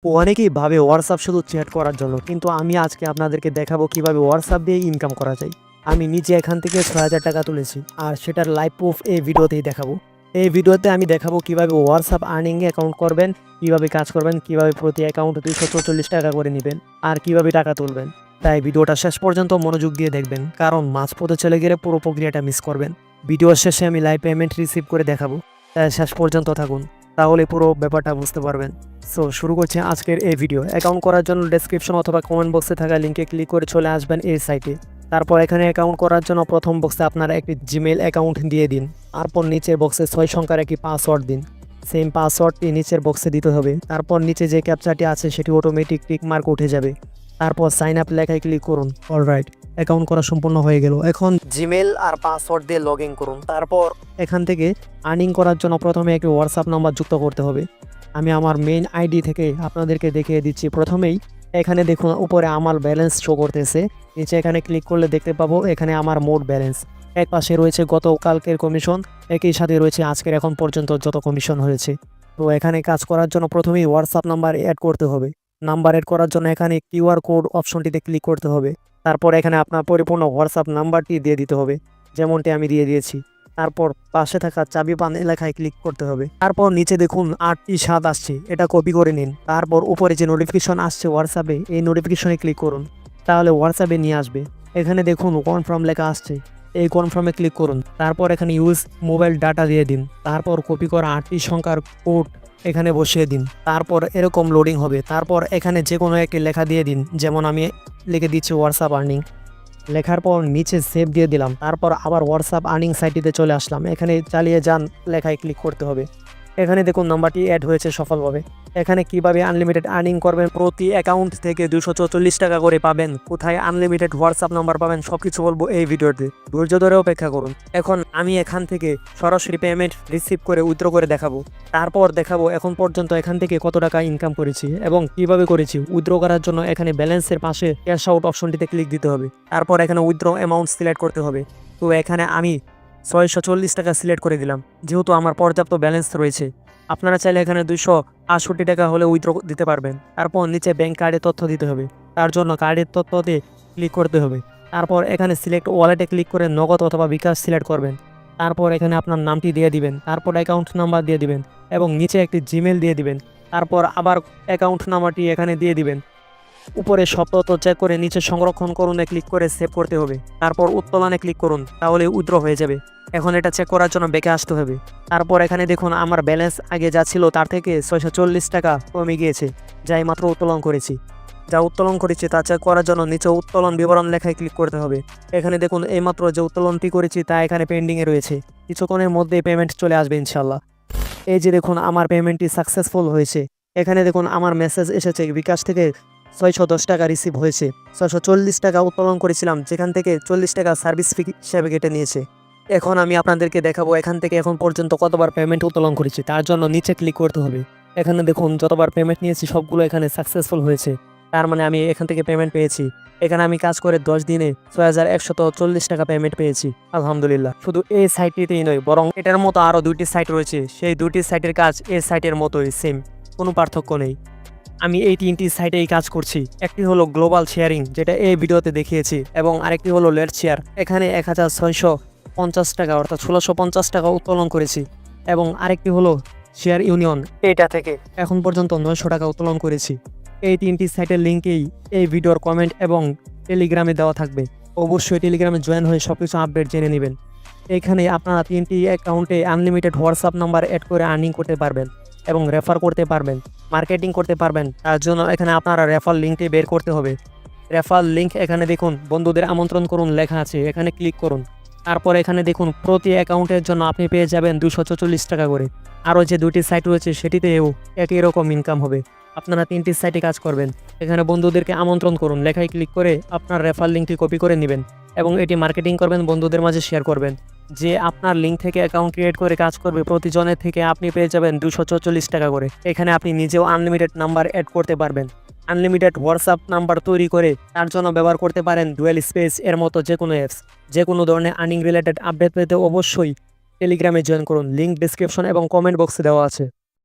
অনেকেই ভাবে হোয়াটসঅ্যাপ শুধু চ্যাট করার জন্য, কিন্তু আমি আজকে আপনাদেরকে দেখাবো কিভাবে হোয়াটসঅ্যাপ দিয়ে ইনকাম করা যায়। আমি নিজে এখান থেকে ৬,০০০ টাকা তুলেছি, আর সেটার লাইভ প্রুফ এই ভিডিওতেই দেখাবো। এই ভিডিওতে আমি দেখাবো কিভাবে হোয়াটসঅ্যাপ আর্নিং অ্যাকাউন্ট করবেন, কিভাবে কাজ করবেন, কিভাবে প্রতি অ্যাকাউন্ট ২৪৪ টাকা করে নেবেন, আর কিভাবে টাকা তুলবেন। তাই ভিডিওটা শেষ পর্যন্ত মনোযোগ দিয়ে দেখবেন, কারণ মাঝপথে চলে গেলে পুরো প্রক্রিয়াটা মিস করবেন। ভিডিওর শেষে আমি লাইভ পেমেন্ট রিসিভ করে দেখাবো, তাই শেষ পর্যন্ত থাকুন, তাহলে পুরো ব্যাপারটা বুঝতে পারবেন। সো শুরু করছি আজকের এই ভিডিও। অ্যাকাউন্ট করার জন্য ডেসক্রিপশন অথবা কমেন্ট বক্সে থাকা লিঙ্কে ক্লিক করে চলে আসবেন এই সাইটে। তারপর এখানে অ্যাকাউন্ট করার জন্য প্রথম বক্সে আপনারা একটি জিমেইল অ্যাকাউন্ট দিয়ে দিন। তারপর নিচের বক্সে ৬ সংখ্যার একটি পাসওয়ার্ড দিন। সেম পাসওয়ার্ডটি নিচের বক্সে দিতে হবে। তারপর নিচে যে ক্যাপচাটি আছে সেটি অটোমেটিক টিক মার্ক উঠে যাবে। তারপর সাইন আপ লেখায় ক্লিক করুন। অলরাইট, অ্যাকাউন্ট করা সম্পূর্ণ হয়ে গেল। এখন জিমেল আর পাসওয়ার্ড দিয়ে লগ ইন করুন। তারপর এখান থেকে আর্নিং করার জন্য প্রথমে একটি হোয়াটসঅ্যাপ নাম্বার যুক্ত করতে হবে। আমি আমার মেইন আইডি থেকে আপনাদেরকে দেখিয়ে দিচ্ছি। প্রথমেই এখানে দেখুন উপরে আমার ব্যালেন্স শো করতেছে। নিচে এখানে ক্লিক করলে দেখতে পাবো এখানে আমার মোট ব্যালেন্স। এক পাশে রয়েছে গতকালকের কমিশন, একই সাথে রয়েছে আজকের এখন পর্যন্ত যত কমিশন হয়েছে। তো এখানে কাজ করার জন্য প্রথমেই হোয়াটসঅ্যাপ নাম্বার অ্যাড করতে হবে। নাম্বার অ্যাড করার জন্য এখানে কিউআর কোড অপশনটিতে ক্লিক করতে হবে। তারপর এখানে আপনার পরিপূর্ণ হোয়াটসঅ্যাপ নাম্বারটি দিয়ে দিতে হবে, যেমনটি আমি দিয়ে দিয়েছি। তারপর পাশে থাকা চাবি পান এলাকায় ক্লিক করতে হবে। তারপর নিচে দেখুন 8টি স্বাদ আসছে, এটা কপি করে নিন। তারপর উপরে যে নোটিফিকেশন আসছে হোয়াটসঅ্যাপে, এই নোটিফিকেশনে ক্লিক করুন, তাহলে হোয়াটসঅ্যাপে নিয়ে আসবে। এখানে দেখুন কনফার্ম লেখা আসছে, এই কনফার্মে ক্লিক করুন। তারপর এখানে ইউজ মোবাইল ডাটা দিয়ে দিন। তারপর কপি করা 8টি সংখ্যার কোড এখানে বসিয়ে দিন। তারপর এরকম লোডিং হবে। তারপর এখানে যে কোনো একটি লেখা দিয়ে দিন, যেমন আমি লিখে দিচ্ছি হোয়াটসঅ্যাপ আর্নিং। লেখার পর নিচে সেভ দিয়ে দিলাম। তারপর আবার হোয়াটসঅ্যাপ আর্নিং সাইটটিতে চলে আসলাম। এখানে চালিয়ে যান লেখায় ক্লিক করতে হবে। এখানে দেখুন নাম্বারটি অ্যাড হয়েছে সফলভাবে। এখানে কিভাবে আনলিমিটেড আর্নিং করবেন, প্রতি অ্যাকাউন্ট থেকে ২৪৪ টাকা করে পাবেন, কোথায় আনলিমিটেড হোয়াটসঅ্যাপ নাম্বার পাবেন, সবকিছু বলবো এই ভিডিওতে। ধৈর্য ধরে অপেক্ষা করুন। এখন আমি এখান থেকে সরাসরি পেমেন্ট রিসিভ করে উইথড্র করে দেখাবো। তারপর দেখাবো এখন পর্যন্ত এখান থেকে কত টাকা ইনকাম করেছি এবং কিভাবে করেছি। উইথড্র করার জন্য এখানে ব্যালেন্সের পাশে ক্যাশ আউট অপশনটিতে ক্লিক দিতে হবে। তারপর এখানে উইথড্র অ্যামাউন্ট সিলেক্ট করতে হবে। তো এখানে আমি ৬৪০ টাকা সিলেক্ট করে দিলাম, যেহেতু আমার পর্যাপ্ত ব্যালেন্স রয়েছে। আপনারা চাইলে এখানে ২৬৮ টাকা হলে উইথড্র দিতে পারবেন। তারপর নিচে ব্যাংক কার্ডের তথ্য দিতে হবে, তার জন্য কার্ডের তথ্যতে ক্লিক করতে হবে। তারপর এখানে সিলেক্ট ওয়ালেটে ক্লিক করে নগদ অথবা বিকাশ সিলেক্ট করবেন। তারপর এখানে আপনার নামটি দিয়ে দিবেন, তারপর অ্যাকাউন্ট নাম্বার দিয়ে দিবেন এবং নিচে একটি জিমেল দিয়ে দিবেন। তারপর আবার অ্যাকাউন্ট নাম্বারটি এখানে দিয়ে দিবেন। উপরে সব তথ্য চেক করে নিচে সংরক্ষণ করুনে ক্লিক করে সেভ করতে হবে। তারপর উত্তোলনে ক্লিক করুন, তাহলে উইথড্র হয়ে যাবে। এখন এটা চেক করার জন্য ব্যাকে আসতে হবে। তারপর এখানে দেখুন আমার ব্যালেন্স আগে যা ছিল তার থেকে ৬৪০ টাকা কমে গিয়েছে, যাই মাত্র উত্তোলন করেছি। যা উত্তোলন করেছি তা চেক করার জন্য নিচে উত্তোলন বিবরণ লেখায় ক্লিক করতে হবে। এখানে দেখুন এইমাত্র যে উত্তোলনটি করেছি তা এখানে পেন্ডিংয়ে রয়েছে, কিছুক্ষণের মধ্যেই পেমেন্ট চলে আসবে ইনশাল্লাহ। এই যে দেখুন আমার পেমেন্টটি সাকসেসফুল হয়েছে। এখানে দেখুন আমার মেসেজ এসেছে, বিকাশ থেকে ৬১০ টাকা রিসিভ হয়েছে। ৬৪০ টাকা উত্তোলন করেছিলাম, যেখান থেকে ৪০ টাকা সার্ভিস ফি হিসেবে কেটে নিয়েছে। এখন আমি আপনাদেরকে দেখাবো এখান থেকে এখন পর্যন্ত কতবার পেমেন্ট উত্তোলন করেছি। তার জন্য নিচে ক্লিক করতে হবে। এখানে দেখুন যতবার পেমেন্ট নিয়েছি সবগুলো এখানে সাকসেসফুল হয়েছে, তার মানে আমি এখান থেকে পেমেন্ট পেয়েছি। এখানে আমি কাজ করে 10 দিনে ৬১৪০ টাকা পেমেন্ট পেয়েছি, আলহামদুলিল্লাহ। শুধু এই সাইটটিতেই নয়, বরং এটার মতো আরও 2টি সাইট রয়েছে, সেই 2টি সাইটের কাজ এই সাইটের মতোই সেম, কোনো পার্থক্য নেই। আমি এই 3টি সাইটেই কাজ করছি। একটি হলো গ্লোবাল শেয়ারিং, যেটা এই ভিডিওতে দেখিয়েছি, এবং আরেকটি হলো লেট শেয়ার। এখানে ১৬৫০ টাকা অর্থাৎ ১৬৫০ টাকা উত্তোলন করেছি। এবং আরেকটি হলো শেয়ার ইউনিয়ন, এটা থেকে এখন পর্যন্ত ৯০০ টাকা উত্তোলন করেছি। এই 3টি সাইটের লিঙ্কেই এই ভিডিওর কমেন্ট এবং টেলিগ্রামে দেওয়া থাকবে। অবশ্যই টেলিগ্রামে জয়েন হয়ে সবকিছু আপডেট জেনে নেবেন। এখানে আপনারা 3টি অ্যাকাউন্টে আনলিমিটেড হোয়াটসঅ্যাপ নাম্বার অ্যাড করে আর্নিং করতে পারবেন এবং রেফার করতে পারবেন, মার্কেটিং করতে পারবেন। তার জন্য এখানে আপনারা রেফার লিঙ্কটি বের করতে হবে। রেফার লিঙ্ক এখানে দেখুন বন্ধুদের আমন্ত্রণ করুন লেখা আছে, এখানে ক্লিক করুন। তারপর এখানে দেখুন প্রতি অ্যাকাউন্টের জন্য আপনি পেয়ে যাবেন ২৪৪ টাকা করে। আরও যে 2টি সাইট রয়েছে সেটিতেও একই রকম ইনকাম হবে। আপনারা 3টি সাইটে কাজ করবেন। এখানে বন্ধুদেরকে আমন্ত্রণ করুন লেখায় ক্লিক করে আপনার রেফার লিঙ্কটি কপি করে নেবেন এবং এটি মার্কেটিং করবেন, বন্ধুদের মাঝে শেয়ার করবেন। যে আপনার লিঙ্ক থেকে অ্যাকাউন্ট ক্রিয়েট করে কাজ করবে প্রতিজনের থেকে আপনি পেয়ে যাবেন ২৪৪ টাকা করে। এখানে আপনি নিজেও আনলিমিটেড নাম্বার অ্যাড করতে পারবেন। আনলিমিটেড হোয়াটসঅ্যাপ নাম্বার তৈরি করে তার জন্য ব্যবহার করতে পারেন ডুয়েল স্পেস এর মতো যে কোনো অ্যাপস। যে কোনো ধরনের আর্নিং রিলেটেড আপডেট পেতে অবশ্যই টেলিগ্রামে জয়েন করুন, লিঙ্ক ডিসক্রিপশন এবং কমেন্ট বক্সে দেওয়া আছে।